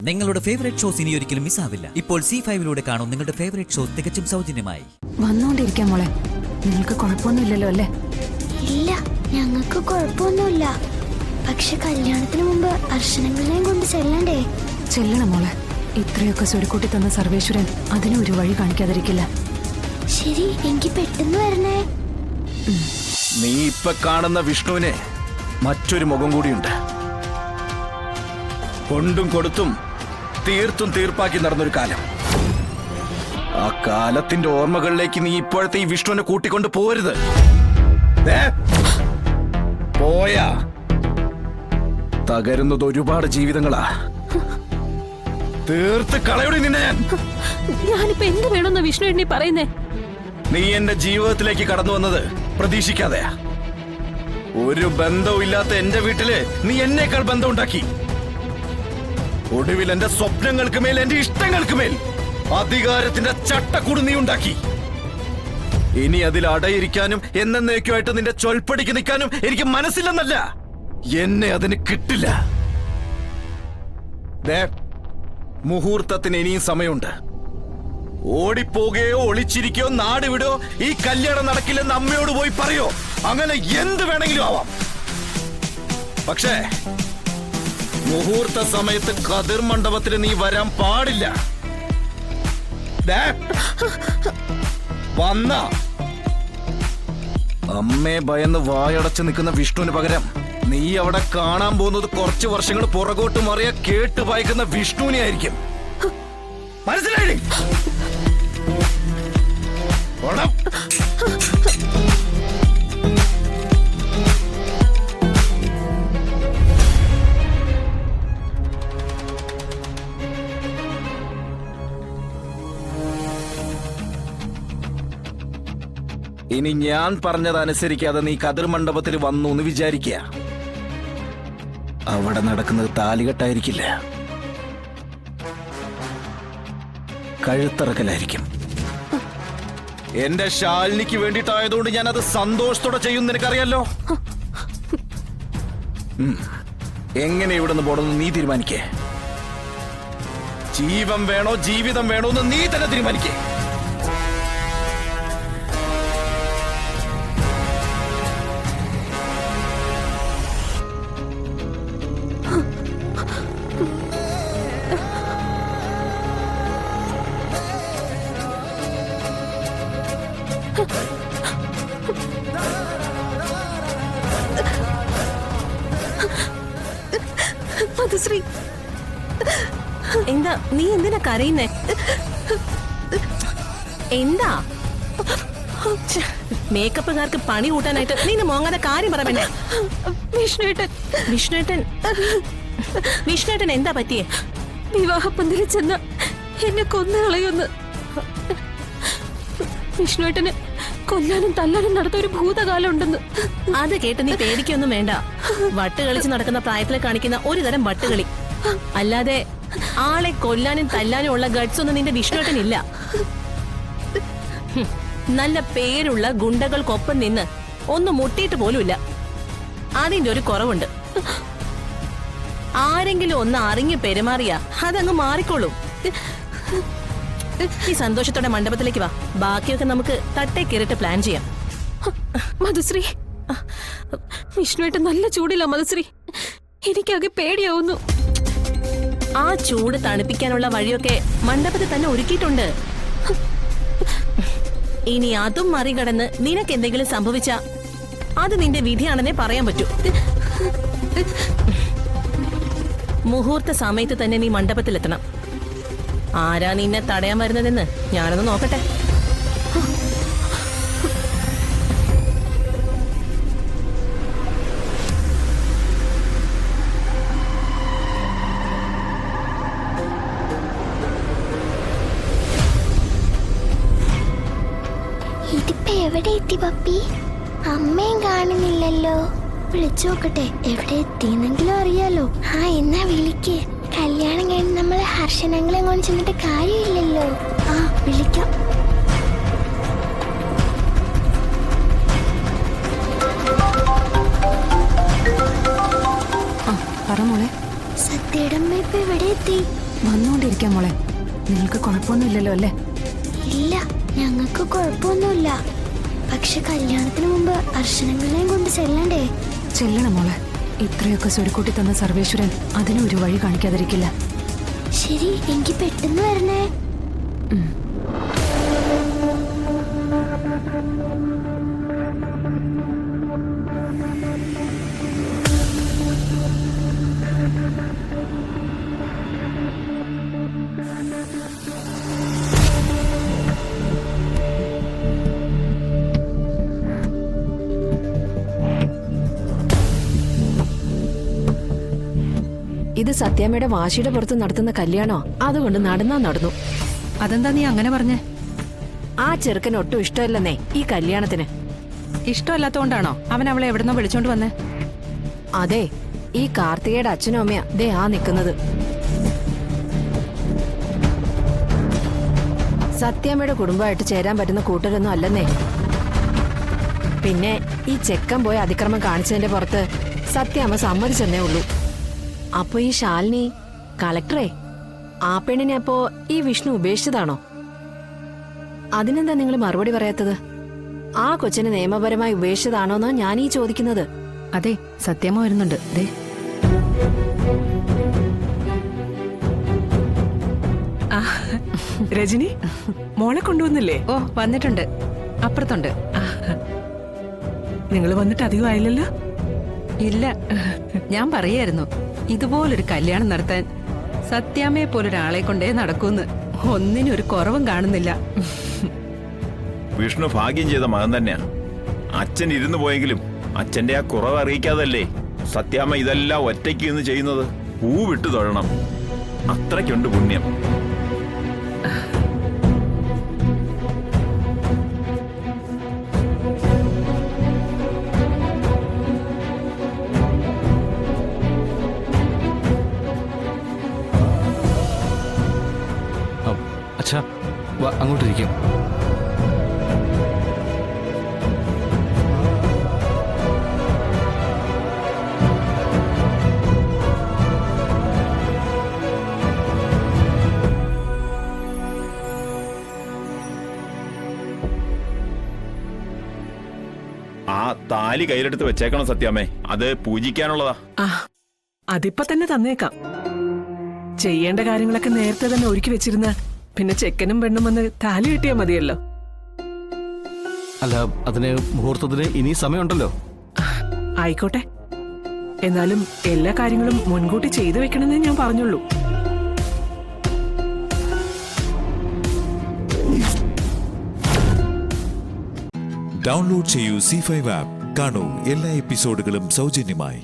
നിങ്ങളുടെ favourite shows ഇനി ഒരിക്കലും മിസ്സാവില്ല. ഇപ്പോൾ C5 കാണും നിങ്ങളുടെ ഫേവറേറ്റ് ഷോസ് തികച്ചും സൗജന്യമായി. വന്നോണ്ടിരിക്കാം മോളെ. നിങ്ങൾക്ക് കുഴപ്പമൊന്നുമില്ലല്ലോ അല്ലേ? ഇല്ല, ഞങ്ങൾക്ക് കുഴപ്പമൊന്നുമില്ല. പക്ഷെ കല്യാണത്തിന് മുമ്പ് അർച്ചനകളെയും കൊണ്ട് ചെല്ലണ്ടേ? ചെല്ലണം മോളെ. ഇത്രയൊക്കെ സ്വരുക്കൂട്ടി തന്ന സർവേശ്വരൻ അതിനൊരു വഴി കാണിക്കാതിരിക്കില്ല. ശരി, എനിക്ക് പെട്ടെന്ന് വരണേ. നീ ഇപ്പൊ കാണുന്ന വിഷ്ണുവിന് മറ്റൊരു മുഖം കൂടിയുണ്ട്. കൊണ്ടും കൊടുത്തും തീർത്തും തീർപ്പാക്കി നടന്നൊരു കാലം. ആ കാലത്തിന്റെ ഓർമ്മകളിലേക്ക് നീ ഇപ്പോഴത്തെ ഈ വിഷ്ണുവിനെ കൂട്ടിക്കൊണ്ട് പോരുത്. പോയാ തകരുന്നത് ഒരുപാട് ജീവിതങ്ങളാ. തീർത്ത് കളയുടെ നിന്നെ ഞാനിപ്പോ എന്ത് വേണമെന്ന വിഷ്ണു എണ്ണി പറയുന്നേ? നീ എന്റെ ജീവിതത്തിലേക്ക് കടന്നു വന്നത് പ്രതീക്ഷിക്കാതെയാ. ഒരു ബന്ധവും ഇല്ലാത്ത എന്റെ വീട്ടില് നീ എന്നേക്കാൾ ബന്ധം ഉണ്ടാക്കി. ഒടുവിൽ എന്റെ സ്വപ്നങ്ങൾക്ക് മേൽ, എന്റെ ഇഷ്ടങ്ങൾക്ക് മേൽ അധികാരത്തിന്റെ ചട്ടക്കൂട് നീ ഉണ്ടാക്കി. ഇനി അതിൽ അടയിരിക്കാനും എന്നേക്കുമായിട്ട് നിന്റെ ചൊൽപ്പടിക്ക് നിൽക്കാനും എനിക്ക് മനസ്സില്ലെന്നല്ല, എന്നെ അതിന് കിട്ടില്ല. മുഹൂർത്തത്തിന് ഇനിയും സമയമുണ്ട്. ഓടിപ്പോകുകയോ ഒളിച്ചിരിക്കയോ നാട് വിടോ, ഈ കല്യാണം നടക്കില്ലെന്ന് അമ്മയോട് പോയി പറയോ, അങ്ങനെ എന്ത് വേണമെങ്കിലും ആവാം. പക്ഷേ മുഹൂർത്ത സമയത്ത് കതിർ മണ്ഡപത്തിൽ നീ വരാൻ പാടില്ല. വന്ന അമ്മയെ ഭയന്ന് വായടച്ച് നിൽക്കുന്ന വിഷ്ണുവിന് പകരം നീ അവിടെ കാണാൻ പോകുന്നത് കുറച്ച് വർഷങ്ങൾ പുറകോട്ട് മറിയ കേട്ട് വായിക്കുന്ന വിഷ്ണുവിനെ ആയിരിക്കും. മനസ്സിലായി? ഇനി ഞാൻ പറഞ്ഞതനുസരിക്കാതെ നീ കതിർ മണ്ഡപത്തിൽ വന്നു എന്ന് വിചാരിക്കുക. അവിടെ നടക്കുന്നത് താലികെട്ടായിരിക്കില്ല, കഴുത്തറക്കലായിരിക്കും. എന്റെ ശാലിനിക്ക് വേണ്ടിയിട്ടായതുകൊണ്ട് ഞാൻ അത് സന്തോഷത്തോടെ ചെയ്യും, നിനക്കറിയാലോ. എങ്ങനെ ഇവിടെ നിന്ന് പോണെന്ന് നീ തീരുമാനിക്കേ. ജീവൻ വേണോ ജീവിതം വേണോ എന്ന് നീ തന്നെ തീരുമാനിക്കേ. മധുശ്രീ, എന്താ നീ എന്തിനാ കരയുന്നേ? എന്താ മേക്കപ്പുകാർക്ക് പണി കൂട്ടാനായിട്ട് നീ മോങ്ങാതെ കാര്യം പറയണ്ടേ? വിഷ്ണുവേട്ടൻ എന്താ പറ്റിയേ? വിവാഹപ്പന്തലിൽ ചെന്ന് എന്നെ കൊന്നുകളയൊന്ന്. വിഷ്ണുവേട്ടന് കൊല്ലാനും തല്ലാനും നടത്ത ഒരു ഭൂതകാലം ഉണ്ടെന്ന്. അത് കേട്ട് നീ പേടിക്കൊന്നും വേണ്ട. വട്ട് കളിച്ച് നടക്കുന്ന പ്രായത്തിൽ കാണിക്കുന്ന ഒരു തരം വട്ടുകളി, അല്ലാതെ ആളെ കൊല്ലാനും തല്ലാനും ഉള്ള ഗട്സ് ഒന്നും നിന്റെ വിഷ്ണുവേട്ടനില്ല. നല്ല പേരുള്ള ഗുണ്ടകൾക്കൊപ്പം നിന്ന് ഒന്ന് മുട്ടിയിട്ട് പോലുമില്ല. അതിന്റെ ഒരു കുറവുണ്ട്. ആരെങ്കിലും ഒന്ന് അറിഞ്ഞു പെരുമാറിയാ അതങ്ങ് മാറിക്കോളും. ഈ സന്തോഷത്തോടെ മണ്ഡപത്തിലേക്ക് വാ. ബാക്കിയൊക്കെ നമുക്ക് തട്ടേ കയറിട്ട് പ്ലാൻ ചെയ്യാം. മധുശ്രീ, വിഷ്ണുവേട്ടൻ നല്ല ചൂടില്ല മധുശ്രീ. എനിക്കാകെ പേടിയാവുന്നു. ആ ചൂട് തണുപ്പിക്കാനുള്ള വഴിയൊക്കെ മണ്ഡപത്തിൽ തന്നെ ഒരുക്കിയിട്ടുണ്ട്. ഇനി അതും മറികടന്ന് നിനക്ക് എന്തെങ്കിലും സംഭവിച്ചാ അത് നിന്റെ വിധിയാണെന്നേ പറയാൻ പറ്റൂ. മുഹൂർത്ത സമയത്ത് തന്നെ നീ മണ്ഡപത്തിലെത്തണം. ആരാ നിന്നെ തടയാൻ വരുന്നതെന്ന് ഞാനൊന്ന് നോക്കട്ടെ. ഇതിപ്പോ എവിടെ എത്തി പപ്പി? അമ്മയും കാണുന്നില്ലല്ലോ. വിളിച്ചു നോക്കട്ടെ, എവിടെ എത്തിയെന്നെങ്കിലും അറിയാലോ. എന്നാ വിളിക്ക്. കല്യാണം കഴിഞ്ഞ് നമ്മൾ ഹർഷനങ്ങളെ കൊണ്ട് ചെന്നിട്ട് കാര്യമില്ലല്ലോ. വിളിക്കാം. പറ മോളെ. സത്യയുടെ അമ്മ ഇപ്പൊ എവിടെ എത്തി? വന്നുകൊണ്ടിരിക്കാം മോളെ. നിങ്ങൾക്ക് കുഴപ്പമൊന്നുമില്ലല്ലോ അല്ലേ? ഇല്ല, ഞങ്ങൾക്ക് കുഴപ്പമൊന്നുമില്ല. പക്ഷെ കല്യാണത്തിന് മുമ്പ് അർച്ചനങ്ങളെയും കൊണ്ട് ചെല്ലണ്ടേ? ചെല്ലണം മോളെ. ഇത്രയൊക്കെ സ്വരുക്കൂട്ടി തന്ന സർവേശ്വരൻ അതിനൊരു വഴി കാണിക്കാതിരിക്കില്ല. ശരി, എനിക്ക് പെട്ടെന്ന് വരണേ. ഇത് സത്യാമ്മയുടെ വാശിയുടെ പുറത്ത് നടത്തുന്ന കല്യാണോ? അതുകൊണ്ട് നടന്നാ നടന്നു. അതെന്താ നീ അങ്ങനെ പറഞ്ഞേ? ആ ചെറുക്കന് ഒട്ടും ഇഷ്ടമല്ലെന്നേ ഈ കല്യാണത്തിന്. ഇഷ്ടമല്ലാത്തോണ്ടാണോ അവൻ അവളെ എവിടെന്നോ വിളിച്ചോണ്ട് വന്നേ? അതെ, ഈ കാർത്തികയുടെ അച്ഛനും അമ്മയാ ദേ ആ നിക്കുന്നത്. സത്യാമ്മയുടെ കുടുംബമായിട്ട് ചേരാൻ പറ്റുന്ന കൂട്ടരൊന്നും അല്ലെന്നേ. പിന്നെ ഈ ചെക്കൻ പോയി അതിക്രമം കാണിച്ചതിന്റെ പുറത്ത് സത്യാമ്മ സമ്മതിച്ചെന്നേ ഉള്ളൂ. അപ്പൊ ഈ ശാലിനി കളക്ടറെ ആ പെണ്ണിനെ അപ്പോ ഈ വിഷ്ണു ഉപേക്ഷിച്ചതാണോ? അതിനെന്താ നിങ്ങൾ മറുപടി പറയാത്തത്? ആ കൊച്ചിനെ നിയമപരമായി ഉപേക്ഷിച്ചതാണോന്നാ ഞാൻ ഈ ചോദിക്കുന്നത്. അതെ, സത്യാമ്മ വരുന്നുണ്ട്. ദേ രജനി, മോളെ കൊണ്ടുവന്നില്ലേ? ഓ, വന്നിട്ടുണ്ട്. അപ്പുറത്തുണ്ട്. നിങ്ങൾ വന്നിട്ട് അധികം ആയില്ലല്ലോ? ഇല്ല, ഞാൻ പറയായിരുന്നു ഇതുപോലൊരു കല്യാണം നടത്താൻ സത്യാമ്മയെ പോലൊരാളെ കൊണ്ടേ നടക്കൂന്ന്. ഒന്നിനും ഒരു കുറവും കാണുന്നില്ല. വിഷ്ണു ഭാഗ്യം ചെയ്ത മകൻ തന്നെയാ. അച്ഛൻ ഇരുന്നു പോയെങ്കിലും അച്ഛന്റെ ആ കുറവ് അറിയിക്കാതല്ലേ സത്യാമ്മ ഇതെല്ലാം ഒറ്റയ്ക്ക് നിന്ന് ചെയ്യുന്നത്. പൂ വിട്ടു തൊഴണം, അത്രയ്ക്കുണ്ട് പുണ്യം. അച്ഛാ, അങ്ങോട്ടിരിക്കും. ആ താലി കയ്യിലെടുത്ത് വെച്ചേക്കണം സത്യാമ്മേ, അത് പൂജിക്കാനുള്ളതാ. ആ, അതിപ്പോ തന്നെ തന്നേക്കാം. ചെയ്യേണ്ട കാര്യങ്ങളൊക്കെ നേരത്തെ തന്നെ ഒരുക്കി വെച്ചിരുന്ന പിന്നെ ചെക്കനും പെണ്ണും വന്ന് താലി കിട്ടിയാ മതിയല്ലോ. അല്ല, അതിന് മുഹൂർത്തത്തിന് ഇനി സമയമുണ്ടല്ലോ. ആയിക്കോട്ടെ, എന്നാലും എല്ലാ കാര്യങ്ങളും മുൻകൂട്ടി ചെയ്തു വെക്കണമെന്നേ ഞാൻ പറഞ്ഞുള്ളൂ. ഡൗൺലോഡ് ചെയ്യൂ C5 ആപ്പ്. കാണൂ എല്ലാ എപ്പിസോഡുകളും സൗജന്യമായി.